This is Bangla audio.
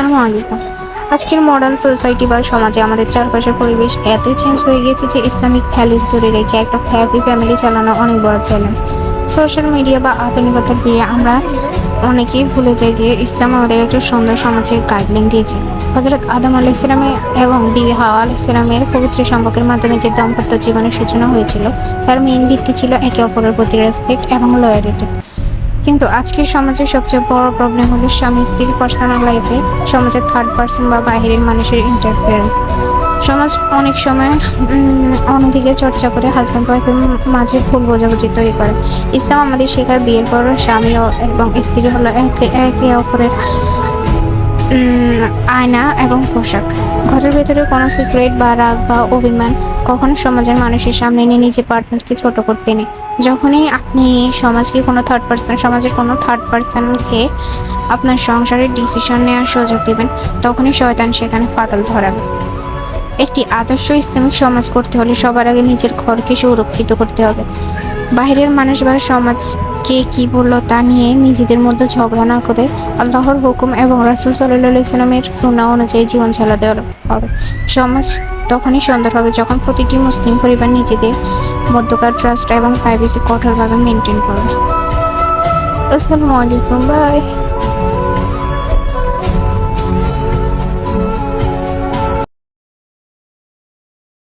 আসসালামু আলাইকুম। আজকের মডার্ন সোসাইটি বা সমাজে আমাদের চারপাশের পরিবেশ এতই চেঞ্জ হয়ে গেছে যে ইসলামিক ভ্যালুজ ধরে রেখে একটা হ্যাপি ফ্যামিলি চালানো অনেক বড় চ্যালেঞ্জ। সোশ্যাল মিডিয়া বা আধুনিকতার ভিড়ে আমরা অনেকেই ভুলে যাই যে ইসলাম আমাদের একটা সুন্দর সমাজের গাইডলাইন দিয়েছে। হযরত আদম আলাইহিসসালামের এবং বিবি হাওয়া আলাইহিসসালামের পবিত্র সম্পর্কের মাধ্যমে যে দাম্পত্য জীবনের সূচনা হয়েছিল, তার মেইন ভিত্তি ছিল একে অপরের প্রতি রেসপেক্ট এবং লয়ালিটি। কিন্তু আজকের সমাজের সবচেয়ে বড় প্রবলেম হলো স্বামী স্ত্রীর পার্সোনাল লাইফে সমাজের থার্ড পার্সন বা বাইরের মানুষের ইন্টারফারেন্স। সমাজ অনেক সময় অন্যদিকে চর্চা করে হাজব্যান্ড ওয়াইফের মাঝে ভুল বোঝাবুঝি তৈরি করে। ইসলাম আমাদের শেখায় বিয়ের পর স্বামী এবং স্ত্রী হলো একে একে অপরের আয়না এবং পোশাক। ঘরের ভেতরে কোনো সিক্রেট বা রাগ বা অভিমান কখনো সমাজের মানুষের সামনে নিয়ে নিজের পার্টনারকে ছোট করতে নেই। যখনই আপনি সমাজের কোনো থার্ড পার্সনকে আপনার সংসারের ডিসিশন নেওয়ার সুযোগ দেবেন, তখনই শয়তান সেখানে ফাটল ধরাবে। একটি আদর্শ ইসলামিক সমাজ করতে হলে সবার আগে নিজের ঘরকে সুরক্ষিত করতে হবে। বাইরের মানুষ বা সমাজ কে কি বললো তা নিয়ে নিজেদের মধ্যে ঝগড়া না করে আল্লাহর হুকুম এবং রাসূল সাল্লাল্লাহু আলাইহি সাল্লামের সুন্নাহ অনুযায়ী জীবন চালাতে হবে। সমাজ তখনই সুন্দর হবে যখন প্রতিটি মুসলিম পরিবার নিজেদের মধ্যকার ট্রাস্ট এবং প্রাইভেসি কঠোরভাবে মেনটেন করবে। আসসালামু আলাইকুম, বাই।